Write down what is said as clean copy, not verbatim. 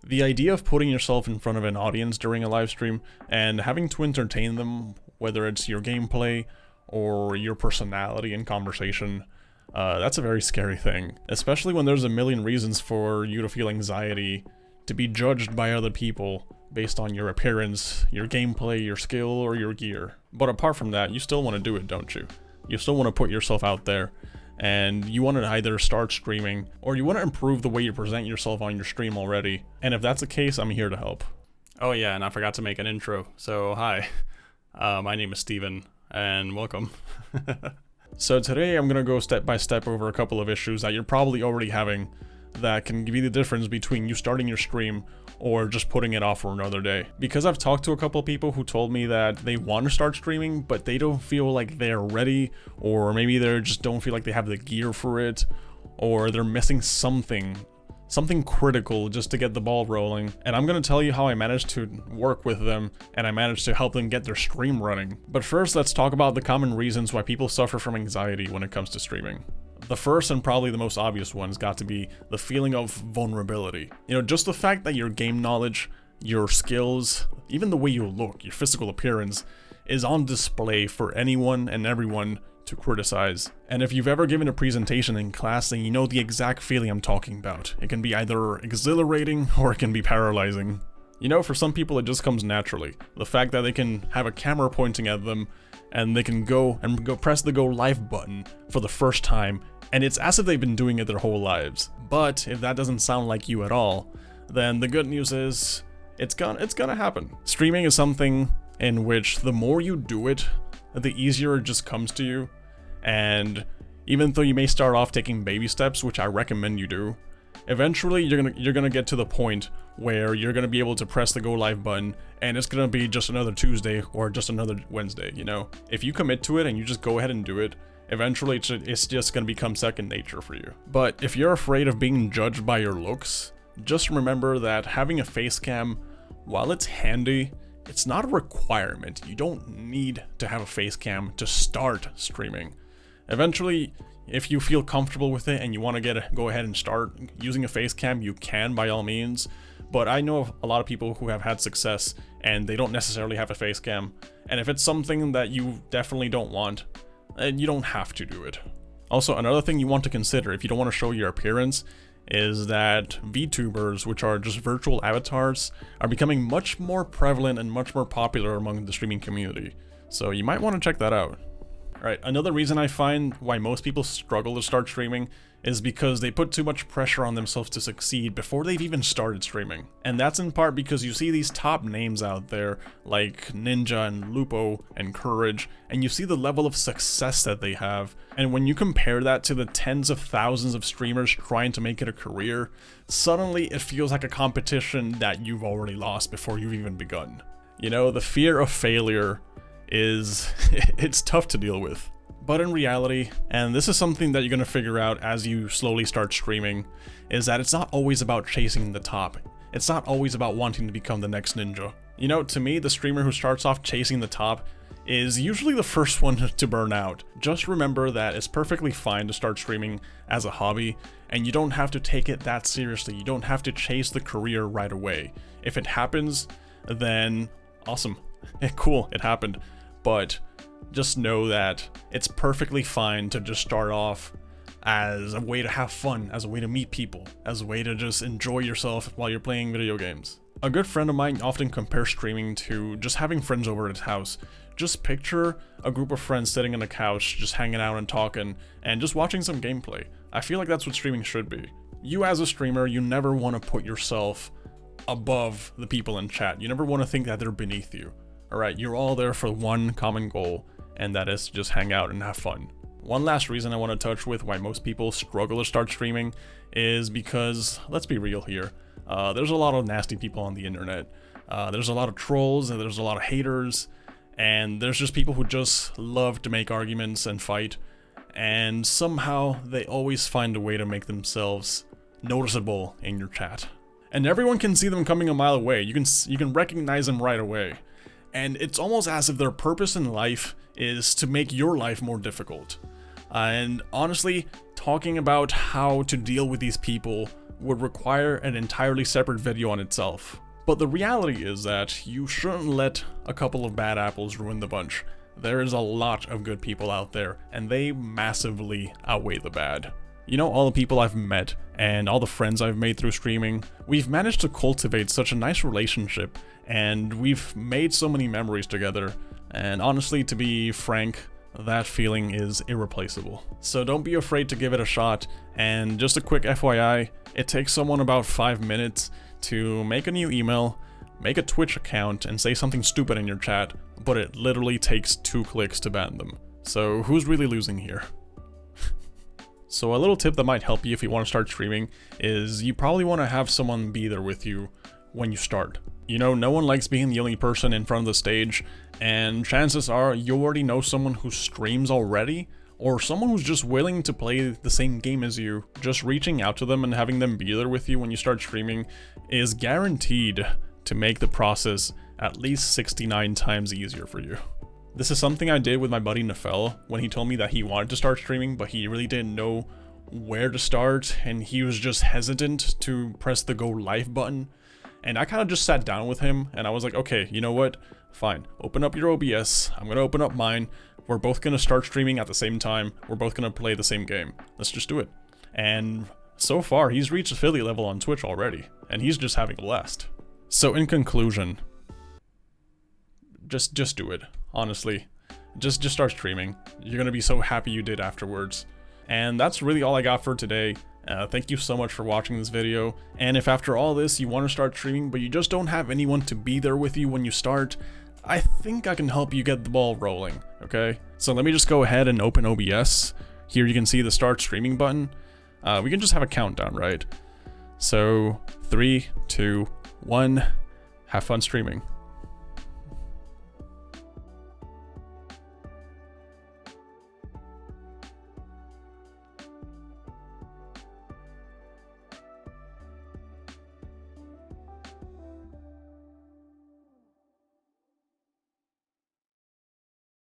The idea of putting yourself in front of an audience during a live stream and having to entertain them, whether it's your gameplay or your personality and conversation, that's a very scary thing, especially when there's a million reasons for you to feel anxiety to be judged by other people based on your appearance, your gameplay, your skill, or your gear. But apart from that, you still want to do it, don't you? You still want to put yourself out there, and you want to either start streaming or you want to improve the way you present yourself on your stream already. And if that's the case, I'm here to help. Oh yeah, and I forgot to make an intro. So hi, my name is Steven, and welcome. So today I'm gonna go step by step over a couple of issues that you're probably already having that can give you the difference between you starting your stream or just putting it off for another day. Because I've talked to a couple of people who told me that they want to start streaming, but they don't feel like they're ready, or maybe they just don't feel like they have the gear for it, or they're missing something critical just to get the ball rolling. And I'm gonna tell you how I managed to work with them and I managed to help them get their stream running. But first, let's talk about the common reasons why people suffer from anxiety when it comes to streaming. The first and probably the most obvious one's got to be the feeling of vulnerability. You know, just the fact that your game knowledge, your skills, even the way you look, your physical appearance, is on display for anyone and everyone to criticize. And if you've ever given a presentation in class, then you know the exact feeling I'm talking about. It can be either exhilarating or it can be paralyzing. You know, for some people it just comes naturally. The fact that they can have a camera pointing at them and they can go press the go live button for the first time, and it's as if they've been doing it their whole lives. But if that doesn't sound like you at all, then the good news is it's gonna happen. Streaming is something in which the more you do it, the easier it just comes to you. And even though you may start off taking baby steps, which I recommend you do, eventually you're gonna get to the point where you're gonna be able to press the go live button and it's gonna be just another Tuesday or just another Wednesday, you know? If you commit to it and you just go ahead and do it, eventually it's just gonna become second nature for you. But if you're afraid of being judged by your looks, just remember that having a face cam, while it's handy, it's not a requirement. You don't need to have a face cam to start streaming. Eventually, if you feel comfortable with it and you want to go ahead and start using a face cam, you can by all means. But I know of a lot of people who have had success and they don't necessarily have a face cam. And if it's something that you definitely don't want, then you don't have to do it. Also, another thing you want to consider if you don't want to show your appearance is that VTubers, which are just virtual avatars, are becoming much more prevalent and much more popular among the streaming community. So you might want to check that out. Alright, another reason I find why most people struggle to start streaming is because they put too much pressure on themselves to succeed before they've even started streaming. And that's in part because you see these top names out there like Ninja and Lupo and Courage, and you see the level of success that they have. And when you compare that to the tens of thousands of streamers trying to make it a career, suddenly it feels like a competition that you've already lost before you've even begun. You know, the fear of failure it's tough to deal with. But in reality, and this is something that you're going to figure out as you slowly start streaming, is that it's not always about chasing the top. It's not always about wanting to become the next ninja. You know, to me, the streamer who starts off chasing the top is usually the first one to burn out. Just remember that it's perfectly fine to start streaming as a hobby, and you don't have to take it that seriously. You don't have to chase the career right away. If it happens, then awesome. Cool, it happened. But just know that it's perfectly fine to just start off as a way to have fun, as a way to meet people, as a way to just enjoy yourself while you're playing video games. A good friend of mine often compares streaming to just having friends over at his house. Just picture a group of friends sitting on a couch, just hanging out and talking, and just watching some gameplay. I feel like that's what streaming should be. You as a streamer, you never want to put yourself above the people in chat. You never want to think that they're beneath you. Alright, you're all there for one common goal, and that is to just hang out and have fun. One last reason I want to touch with why most people struggle to start streaming is because, let's be real here, there's a lot of nasty people on the internet. There's a lot of trolls, and there's a lot of haters, and there's just people who just love to make arguments and fight, and somehow they always find a way to make themselves noticeable in your chat. And everyone can see them coming a mile away. You can recognize them right away. And it's almost as if their purpose in life is to make your life more difficult. And honestly, talking about how to deal with these people would require an entirely separate video on itself. But the reality is that you shouldn't let a couple of bad apples ruin the bunch. There is a lot of good people out there, and they massively outweigh the bad. You know, all the people I've met and all the friends I've made through streaming, we've managed to cultivate such a nice relationship, and we've made so many memories together, and honestly, to be frank, that feeling is irreplaceable. So don't be afraid to give it a shot, and just a quick FYI, it takes someone about 5 minutes to make a new email, make a Twitch account, and say something stupid in your chat, but it literally takes 2 clicks to ban them. So who's really losing here? So a little tip that might help you if you want to start streaming is you probably want to have someone be there with you when you start. You know, no one likes being the only person in front of the stage, and chances are you already know someone who streams already, or someone who's just willing to play the same game as you. Just reaching out to them and having them be there with you when you start streaming is guaranteed to make the process at least 69 times easier for you. This is something I did with my buddy Nafel when he told me that he wanted to start streaming, but he really didn't know where to start, and he was just hesitant to press the go live button. And I kind of just sat down with him, and I was like, okay, you know what? Fine, open up your OBS, I'm gonna open up mine, we're both gonna start streaming at the same time, we're both gonna play the same game. Let's just do it. And so far, he's reached affiliate level on Twitch already, and he's just having a blast. So in conclusion, just do it. Honestly, just start streaming. You're gonna be so happy you did afterwards. And that's really all I got for today. Thank you so much for watching this video. And if after all this you want to start streaming but you just don't have anyone to be there with you when you start, I think I can help you get the ball rolling, okay? So let me just go ahead and open OBS. Here you can see the start streaming button. We can just have a countdown, right? So 3, 2, 1, have fun streaming.